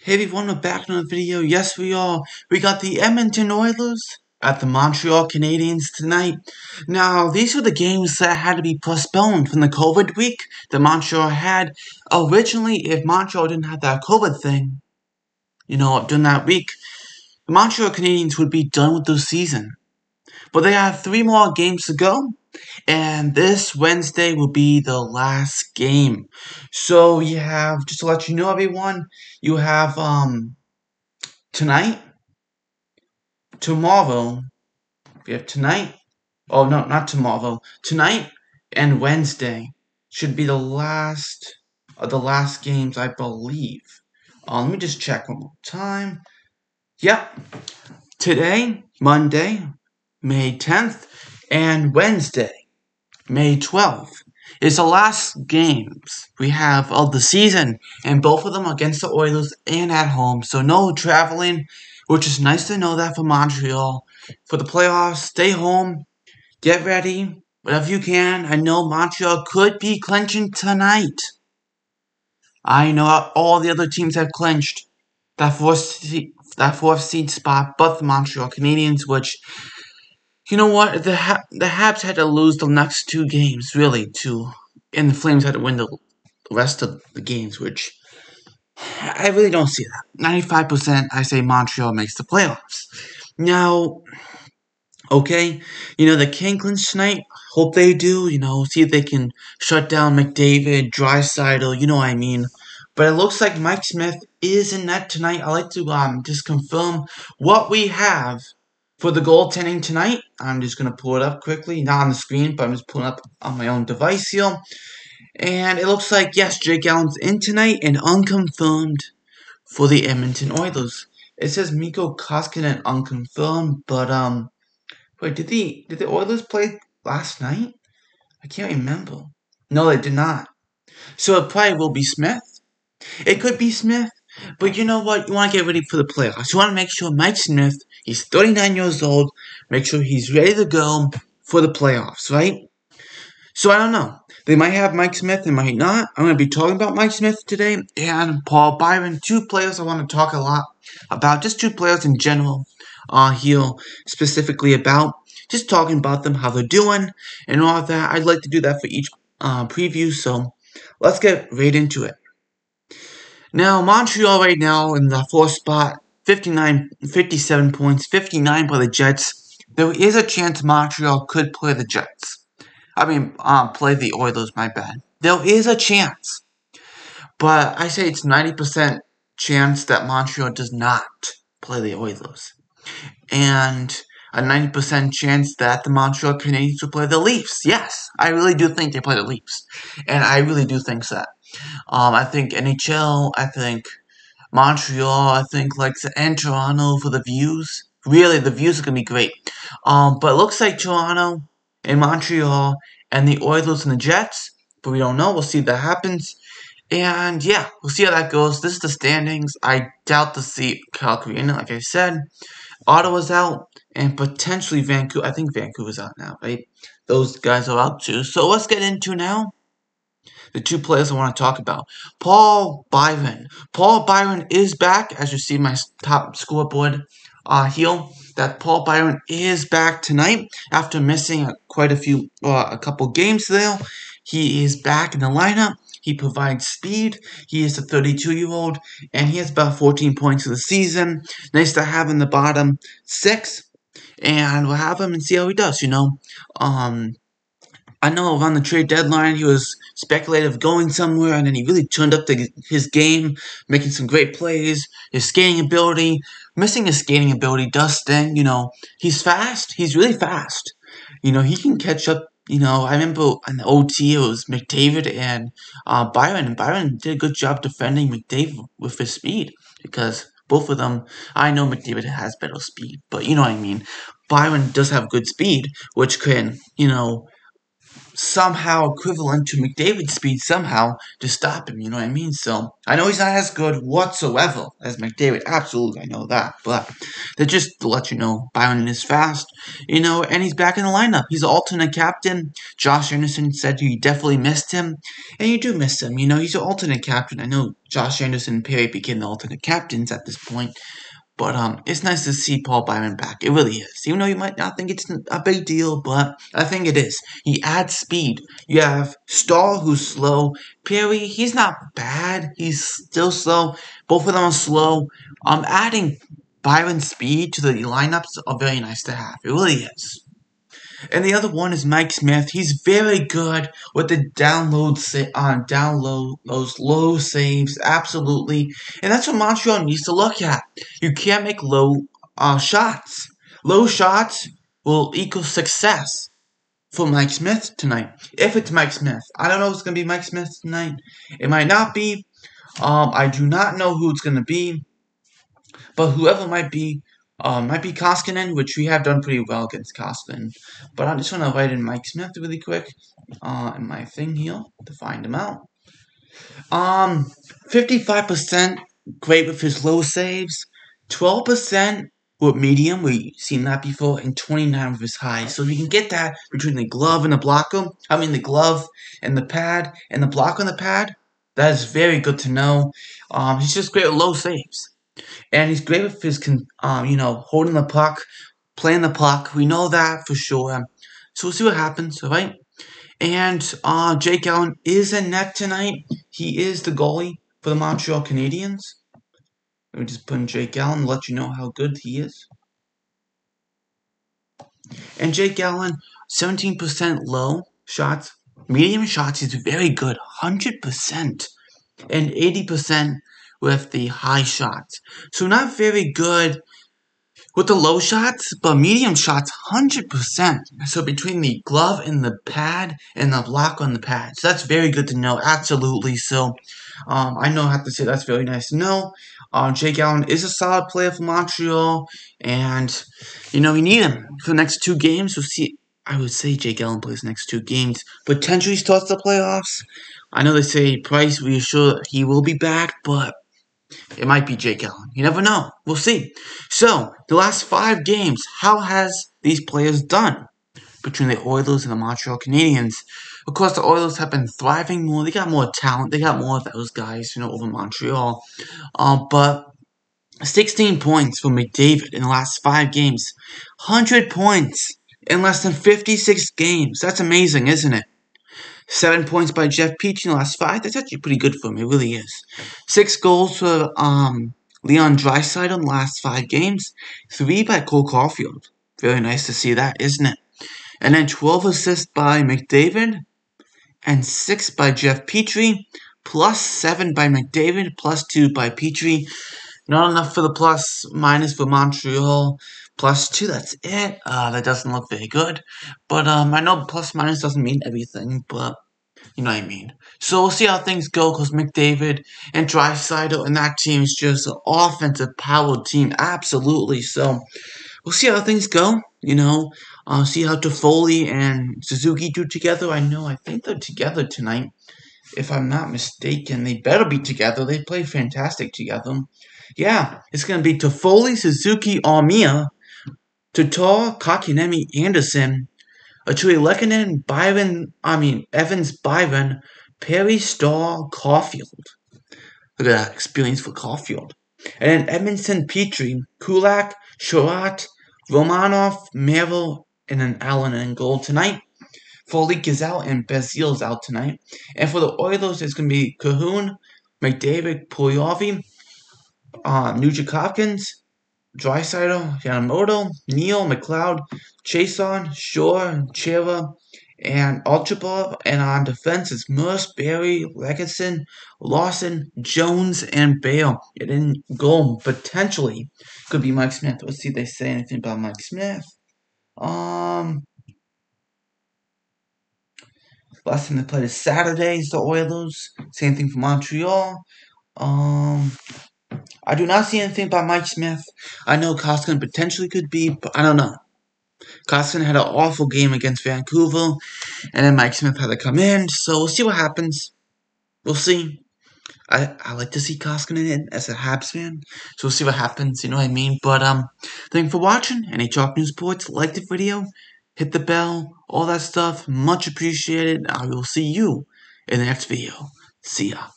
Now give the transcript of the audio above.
Hey everyone, we're back in another video. Yes, we are. We got the Edmonton Oilers at the Montreal Canadiens tonight. Now, these are the games that had to be postponed from the COVID week that Montreal had. Originally, if Montreal didn't have that COVID thing, during that week, the Montreal Canadiens would be done with the season. But they have 3 more games to go, and this Wednesday will be the last game. So you have, just to let you know everyone, you have tonight, tomorrow, we have tonight, oh no, not tomorrow, tonight and Wednesday should be the last of the last games, I believe. Let me just check one more time. Yep, today, Monday, May 10th, and Wednesday, May 12th, is the last games we have of the season, and both of them against the Oilers and at home, so no traveling, which is nice to know that for Montreal. For the playoffs, stay home, get ready, whatever you can. I know Montreal could be clinching tonight. I know all the other teams have clinched that fourth seed spot, but the Montreal Canadiens, which, you know what, the Habs had to lose the next 2 games, really, and the Flames had to win the rest of the games, which I really don't see that. 95% I say Montreal makes the playoffs. Now, okay, they can clinch tonight. Hope they do, see if they can shut down McDavid, Draisaitl, you know what I mean. But it looks like Mike Smith is in net tonight. I like to just confirm what we have for the goaltending tonight. I'm just going to pull it up quickly. Not on the screen, but I'm just pulling up on my own device here. And it looks like, yes, Jake Allen's in tonight and unconfirmed for the Edmonton Oilers. It says Mikko Koskinen unconfirmed, but, wait, did the Oilers play last night? I can't remember. No, they did not. So it probably will be Smith. It could be Smith, but you know what? You want to get ready for the playoffs. You want to make sure Mike Smith, he's 39 years old, make sure he's ready to go for the playoffs, right? So I don't know. They might have Mike Smith, they might not. I'm going to be talking about Mike Smith today and Paul Byron, 2 players I want to talk a lot about, just 2 players in general here specifically about, just talking about them, how they're doing, and all of that. I'd like to do that for each preview, so let's get right into it. Now, Montreal right now in the 4th spot, 57 points, 59 by the Jets. There is a chance Montreal could play the Jets. Play the Oilers, my bad. There is a chance. But I say it's 90% chance that Montreal does not play the Oilers. And a 90% chance that the Montreal Canadiens will play the Leafs. Yes, I really do think they play the Leafs. And I really do think that. I think NHL, I think Montreal, I think and Toronto for the views. Really, the views are going to be great. But it looks like Toronto and Montreal and the Oilers and the Jets, but we don't know. We'll see if that happens. And yeah, we'll see how that goes. This is the standings. I doubt to see Calgary in it, like I said. Ottawa's out, and potentially Vancouver. I think Vancouver's out now, right? Those guys are out too. So let's get into now the 2 players I want to talk about. Paul Byron. Paul Byron is back, as you see my top scoreboard here. That Paul Byron is back tonight after missing a couple games there. He is back in the lineup. He provides speed. He is a 32-year-old, and he has about 14 points for the season. Nice to have in the bottom 6, and we'll have him and see how he does. I know around the trade deadline he was speculated of going somewhere, and then he really turned up his game, making some great plays. His skating ability, missing his skating ability does sting. He's fast. He's really fast. He can catch up. I remember in the OT it was McDavid and Byron, and Byron did a good job defending McDavid with his speed because both of them. I know McDavid has better speed, but you know what I mean. Byron does have good speed, which can somehow equivalent to McDavid's speed somehow to stop him, you know what I mean? So, I know he's not as good whatsoever as McDavid, absolutely, I know that, but they're just to let you know, Byron is fast, and he's back in the lineup. He's an alternate captain. Josh Anderson said he definitely missed him, and you do miss him, he's an alternate captain. I know Josh Anderson and Perry became the alternate captains at this point, but it's nice to see Paul Byron back. It really is. Even though you might not think it's a big deal, but I think it is. He adds speed. You have Stahl, who's slow. Perry, he's not bad. He's still slow. Both of them are slow. Adding Byron's speed to the lineups are very nice to have. It really is. And the other one is Mike Smith. He's very good with the those low saves, absolutely. And that's what Montreal needs to look at. You can't make low shots. Low shots will equal success for Mike Smith tonight. If it's Mike Smith. I don't know if it's going to be Mike Smith tonight. It might not be. I do not know who it's going to be. But whoever might be Koskinen, which we have done pretty well against Koskinen. But I just want to write in Mike Smith really quick in my thing here to find him out. 55% great with his low saves, 12% with medium, we've seen that before, and 29 with his high. So if you can get that between the glove and the blocker, the glove and the pad, and the block on the pad, that is very good to know. He's just great with low saves. And he's great with his, holding the puck, playing the puck. We know that for sure. So we'll see what happens, all right? And Jake Allen is in net tonight. He is the goalie for the Montreal Canadiens. Let me just put in Jake Allen and let you know how good he is. And Jake Allen, 17% low shots. Medium shots, he's very good, 100%. And 80% with the high shots. So not very good with the low shots, but medium shots, 100%. So between the glove and the pad and the block on the pad. So that's very good to know, absolutely. So I know I have to say that's very nice to know. Jake Allen is a solid player for Montreal, and, we need him for the next 2 games. We'll see. I would say Jake Allen plays the next 2 games. Potentially starts the playoffs. I know they say Price, we are sure he will be back, but it might be Jake Allen. You never know. We'll see. So, the last 5 games, how has these players done between the Oilers and the Montreal Canadiens? Of course, the Oilers have been thriving more. They got more talent. They got more of those guys, over Montreal. But 16 points for McDavid in the last 5 games. 100 points in less than 56 games. That's amazing, isn't it? 7 points by Jeff Petrie in the last 5. That's actually pretty good for him. It really is. 6 goals for Leon Draisaitl in the last 5 games. 3 by Cole Caulfield. Very nice to see that, isn't it? And then 12 assists by McDavid. And 6 by Jeff Petrie. Plus 7 by McDavid. Plus 2 by Petrie. Not enough for the plus minus for Montreal. Plus 2, that's it. That doesn't look very good. But I know plus minus doesn't mean everything, but you know what I mean. So we'll see how things go, because McDavid and Draisaitl and that team is just an offensive powered team. Absolutely. So we'll see how things go. See how Toffoli and Suzuki do together. I think they're together tonight. If I'm not mistaken, they better be together. They play fantastic together. Yeah, it's going to be Toffoli, Suzuki, Armia, Tatar, Kotkaniemi, Anderson, Achille Lehkonen, Evans, Byron, Perry, Stahl, Caulfield. Look at that experience for Caulfield. And then Edmondson, Petrie, Kulak, Sherratt, Romanov, Merrill, and then Allen in goal tonight. Folik is out and Bazil's out tonight. And for the Oilers, it's going to be Cahoon, McDavid, Puljujarvi, Nugent Hopkins, Draisaitl, Yamamoto, Neal, McLeod, Chason, Shore, Chera, and Archibald. And on defense, it's Merce, Barry, Legason, Lawson, Jones, and Bale. And in goal, potentially, could be Mike Smith. Let's see if they say anything about Mike Smith. Last time they played is Saturday, the Oilers. Same thing for Montreal. I do not see anything about Mike Smith. I know Koskinen potentially could be, but I don't know. Koskinen had an awful game against Vancouver. and then Mike Smith had to come in. So we'll see what happens. We'll see. I like to see Koskinen in as a Habs fan, so we'll see what happens. You know what I mean? But thank you for watching. Any Chalk News Sports. Like the video, hit the bell, all that stuff. Much appreciated. I will see you in the next video. See ya.